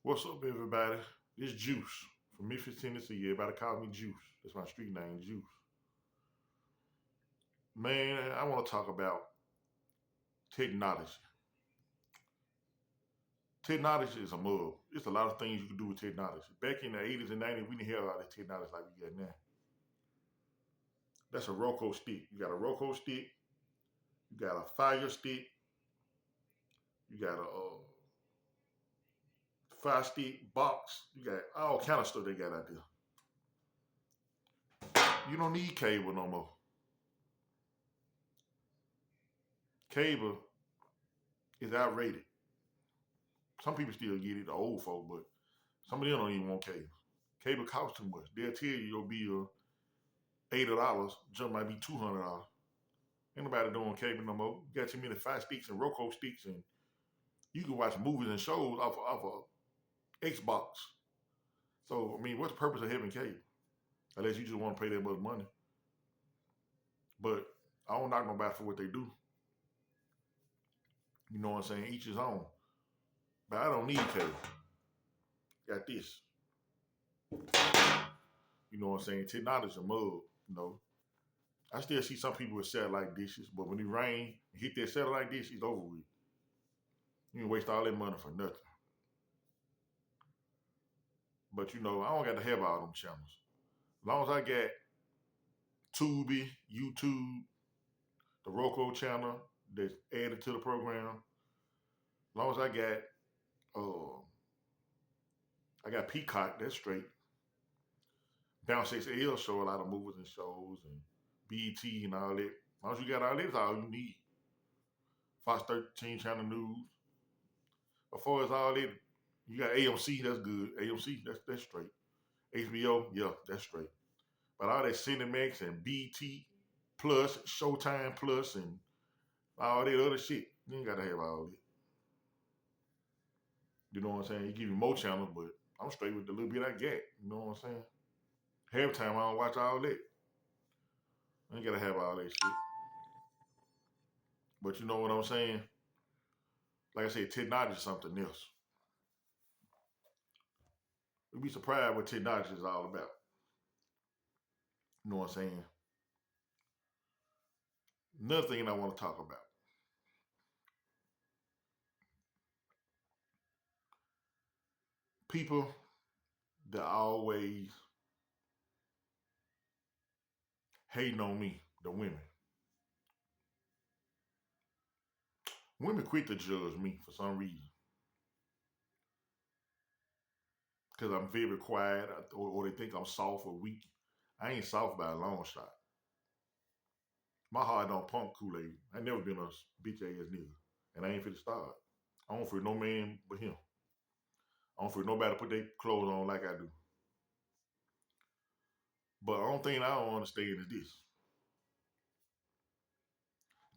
What's up, everybody? This Juice from Memphis, Tennessee. Everybody call me Juice. That's my street name, Juice. Man, I want to talk about technology. Technology is a mug. It's a lot of things you can do with technology. Back in the 80s and 90s, we didn't have all this technology like we got now. That's a Roku stick. You got a Roku stick. You got a Fire stick. You got a Fire stick box. You got all kind of stuff they got out there. You don't need cable no more. Cable is outrated. Some people still get it, the old folk, but some of them don't even want cable. Cable costs too much. They'll tell you your bill $80, jump might be $200. Ain't nobody doing cable no more. You got too many Fire sticks and Roku sticks, and you can watch movies and shows off of Xbox. So I mean, what's the purpose of having cable? Unless you just want to pay that much money. But I don't knock nobody for what they do. You know what I'm saying? Each his own. But I don't need cable. Got this. You know what I'm saying? Technology's a mug, you know. I still see some people with satellite dishes, but when it rain, hit that satellite dish, it's over with. You can waste all that money for nothing. But you know, I don't got to have all them channels. As long as I got Tubi, YouTube, the Roku channel that's added to the program. As long as I got Peacock, that's straight. Bounce XL show a lot of movies and shows and BET and all that. As long as you got all that, that's all you need. Fox 13 channel news. As far as all that, you got AMC, that's good. AMC, that's straight. HBO, yeah, that's straight. But all that Cinemax and BT Plus, Showtime Plus, and all that other shit, you ain't gotta have all that. You know what I'm saying? You give me more channels, but I'm straight with the little bit I get. You know what I'm saying? Half time I don't watch all that. I ain't gotta have all that shit. But you know what I'm saying? Like I said, technology is something else. You'd be surprised what technology is all about. You know what I'm saying? Another thing I want to talk about. People that always hating on me, the women. Women quit to judge me for some reason. Because I'm very quiet or they think I'm soft or weak. I ain't soft by a long shot. My heart don't pump Kool-Aid. I never been a bitch ass nigga. And I ain't fit to start. I don't fear no man but him. I don't fear nobody to put their clothes on like I do. But the only thing I don't understand is this.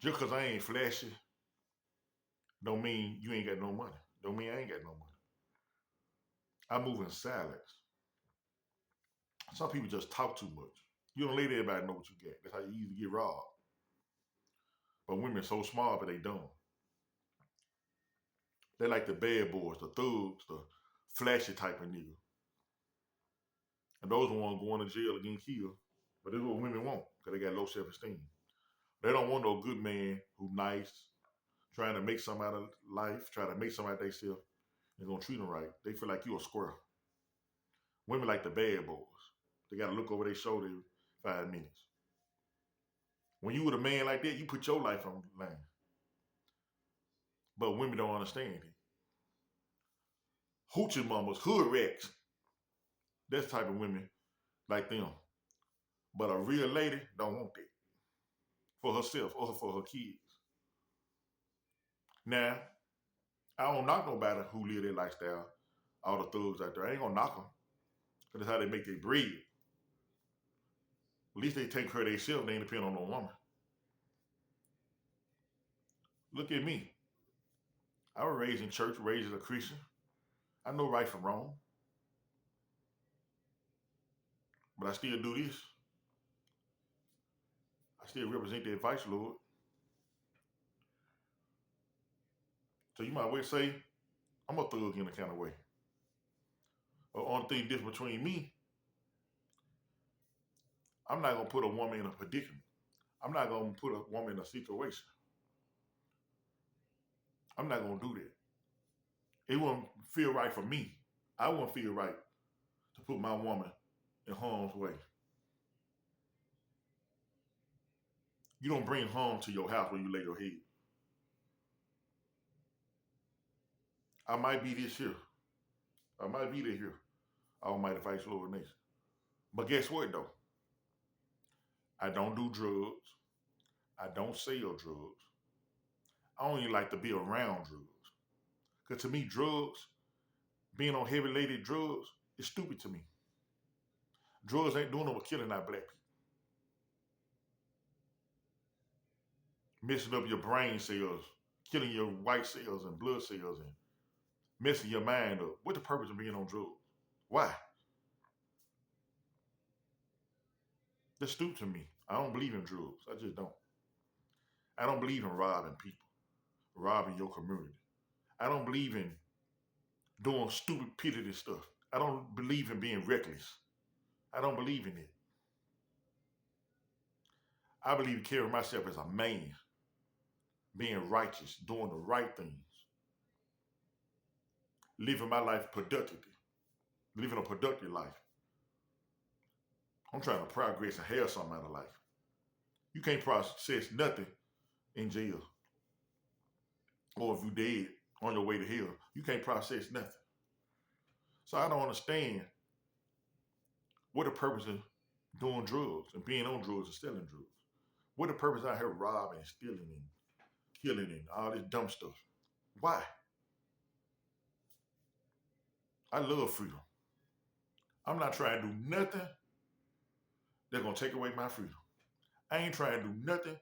Just because I ain't flashy, don't mean you ain't got no money. Don't mean I ain't got no money. I move in silence. Some people just talk too much. You don't let everybody know what you got. That's how you easily get robbed. But women so smart, but they don't. They like the bad boys, the thugs, the flashy type of nigga. And those are the ones going to jail or getting killed. But this is what women want, because they got low self-esteem. They don't want no good man who nice, trying to make something out of life, trying to make something out of themselves, and gonna treat them right. They feel like you a squirrel. Women like the bad boys. They gotta look over their shoulder every 5 minutes. When you with a man like that, you put your life on the line. But women don't understand it. Hoochie mamas, hood rats, that's the type of women like them. But a real lady don't want that for herself or for her kids. Now, I don't knock nobody who live their lifestyle, all the thugs out there. I ain't gonna knock them. Because that's how they make their bread. At least they take care of themselves. They ain't depend on no woman. Look at me. I was raised in church, raised as a Christian. I know right from wrong. But I still do this. I still represent the advice, Lord. So you might well say, I'm a thug in a kind of way. The only thing different between me, I'm not gonna put a woman in a predicament. I'm not gonna put a woman in a situation. I'm not gonna do that. It wouldn't feel right for me. I wouldn't feel right to put my woman in harm's way. You don't bring harm to your house when you lay your head. I might be this here. I might be this here. Almighty Vice Lord Nation. But guess what though? I don't do drugs. I don't sell drugs. I don't even like to be around drugs. Because to me, drugs, being on heavy laden drugs, is stupid to me. Drugs ain't doing no but killing our black people. Messing up your brain cells, killing your white cells and blood cells, and messing your mind up. What's the purpose of being on drugs? Why? That's stupid to me. I don't believe in drugs. I just don't. I don't believe in robbing people, robbing your community. I don't believe in doing stupid, petty stuff. I don't believe in being reckless. I don't believe in it. I believe in carrying myself as a man, being righteous, doing the right things, living my life productively, living a productive life. I'm trying to progress and have something out of life. You can't process nothing in jail. Or if you dead on your way to hell, you can't process nothing. So I don't understand what the purpose of doing drugs and being on drugs and selling drugs. What the purpose out here robbing and stealing and killing and all this dumb stuff? Why? I love freedom. I'm not trying to do nothing that's gonna take away my freedom. I ain't trying to do nothing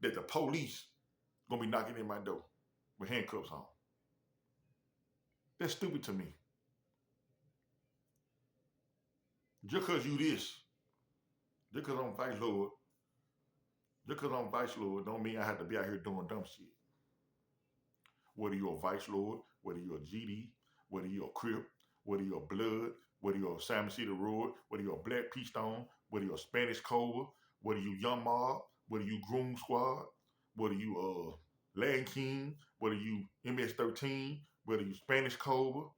that the police gonna be knocking in my door with handcuffs on. That's stupid to me. Just cause you this, just cause I'm vice lord, just cause I'm vice lord, don't mean I have to be out here doing dumb shit. Whether you're a vice lord, whether you're a GD, whether you're a Crip, whether you're a Blood, whether you're a Salmon City Road, whether you're a Black Peach Stone, whether you're a Spanish Cobra, whether you Young Mob, whether you Groom Squad, whether you Land King, whether you MS-13, whether you Spanish Cobra,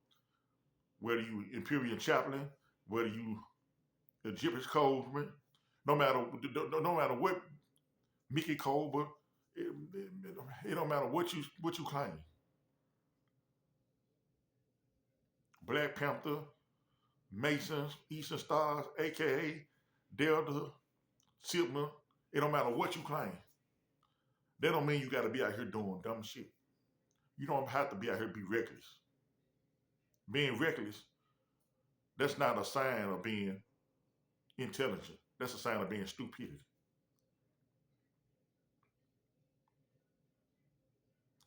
whether you Imperial Chaplain, whether you Egyptian Cobra, no matter what Mickey Cobra, it don't matter what you claim. Black Panther, Masons, Eastern Stars, aka Delta, Sigma, it don't matter what you claim. That don't mean you gotta be out here doing dumb shit. You don't have to be out here be reckless. Being reckless, that's not a sign of being intelligent. That's a sign of being stupidity.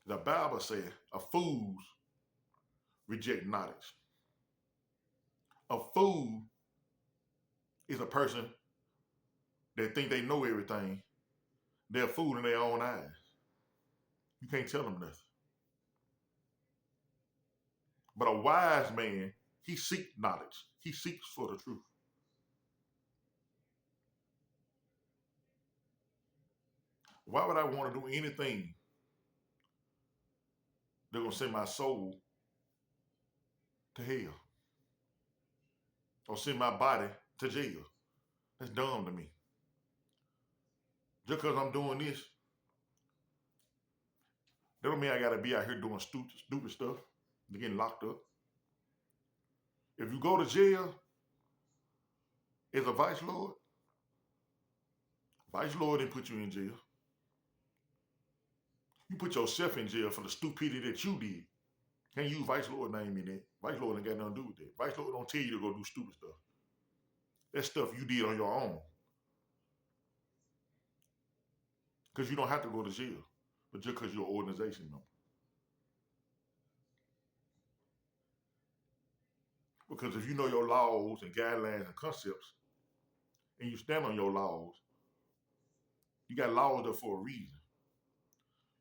The Bible says a fool reject knowledge. A fool is a person that think they know everything. They're a fool in their own eyes. You can't tell them nothing. But a wise man, he seeks knowledge. He seeks for the truth. Why would I want to do anything that's gonna send my soul to hell or send my body to jail? That's dumb to me. Just because I'm doing this, that don't mean I gotta be out here doing stupid stuff and getting locked up. If you go to jail as a vice lord didn't put you in jail. You put yourself in jail for the stupidity that you did. Can't use vice lord name in that. Vice lord ain't got nothing to do with that. Vice lord don't tell you to go do stupid stuff. That's stuff you did on your own. Because you don't have to go to jail, but just because you're an organization member. Because if you know your laws and guidelines and concepts, and you stand on your laws, you got laws there for a reason.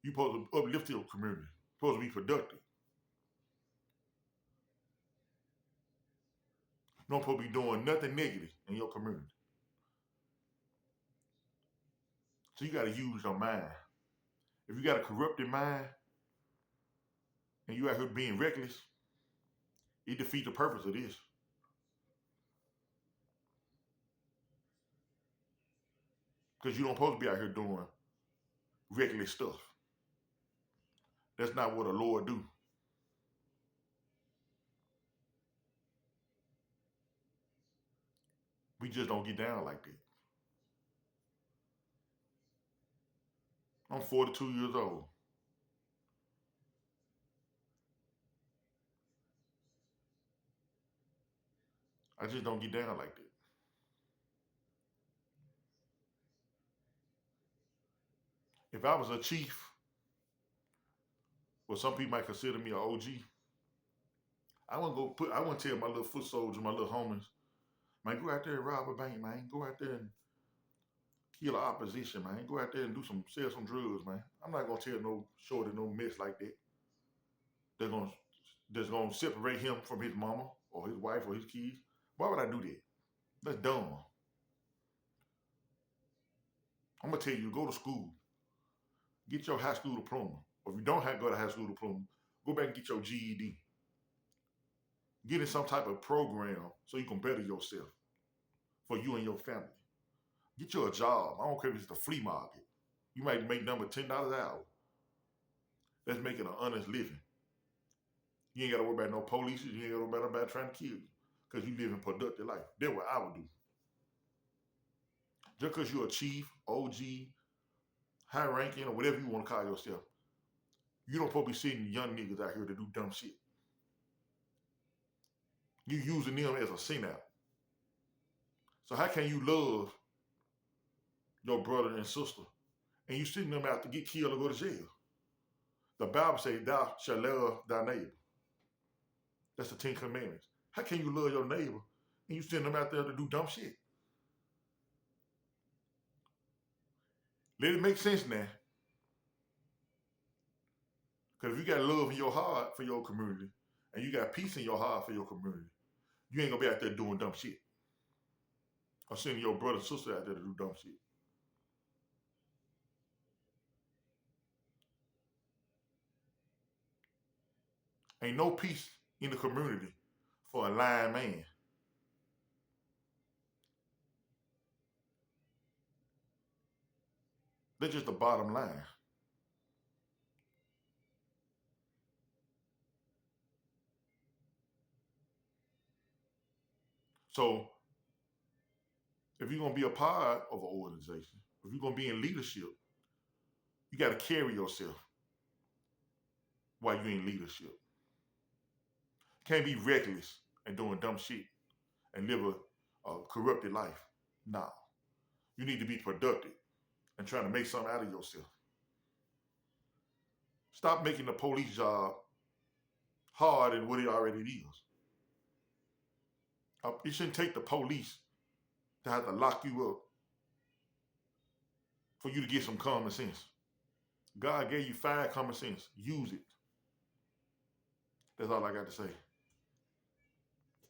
You're supposed to uplift your community. You're supposed to be productive. You don't supposed to be doing nothing negative in your community. So you got to use your mind. If you got a corrupted mind and you out here being reckless, it defeats the purpose of this. Because you don't supposed to be out here doing reckless stuff. That's not what the Lord do. We just don't get down like that. I'm 42 years old. I just don't get down like that. If I was a chief, well, some people might consider me an OG. I wouldn't tell my little foot soldiers, my little homies, man, go out there and rob a bank, man. Go out there and kill the opposition, man. Go out there and sell some drugs, man. I'm not gonna tell no shorty no mess like that. That's gonna separate him from his mama or his wife or his kids. Why would I do that? That's dumb. I'm gonna tell you, go to school, get your high school diploma. Or if you don't have to go to high school diploma, go back and get your GED. Get in some type of program so you can better yourself for you and your family. Get you a job. I don't care if it's the flea market. You might make number $10 an hour. That's making an honest living. You ain't got to worry about no police. You ain't got to worry about nobody trying to kill you because you live a productive life. That's what I would do. Just because you're a chief, OG, high ranking, or whatever you want to call yourself, you don't supposed to be sending young niggas out here to do dumb shit. You using them as a send-out. So how can you love your brother and sister and you sending them out to get killed or go to jail? The Bible says, thou shalt love thy neighbor. That's the 10 Commandments. How can you love your neighbor and you send them out there to do dumb shit? Let it make sense now. Because if you got love in your heart for your community and you got peace in your heart for your community, you ain't going to be out there doing dumb shit. Or sending your brother and sister out there to do dumb shit. Ain't no peace in the community for a lying man. That's just the bottom line. So if you're going to be a part of an organization, if you're going to be in leadership, you got to carry yourself while you in leadership. You can't be reckless and doing dumb shit and live a corrupted life. No. You need to be productive and trying to make something out of yourself. Stop making the police job hard than what it already is. It shouldn't take the police to have to lock you up for you to get some common sense. God gave you 5 common sense. Use it. That's all I got to say.